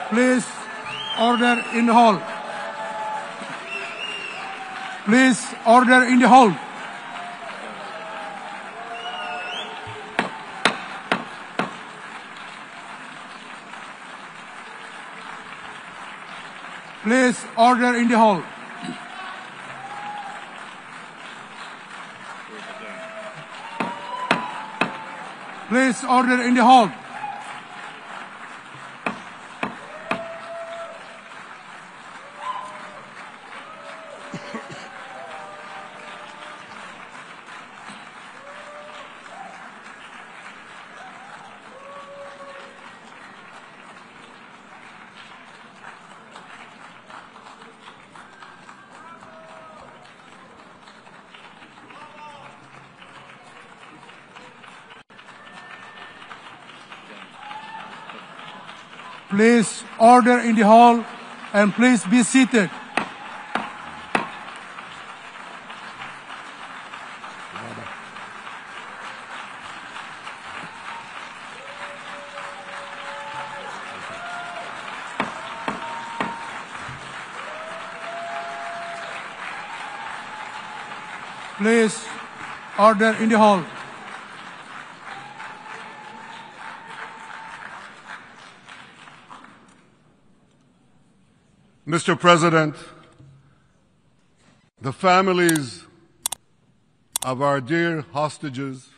Please order in the hall. Please order in the hall. Please order in the hall. Please order in the hall. Please order in the hall and please be seated. Please order in the hall. Mr. President, the families of our dear hostages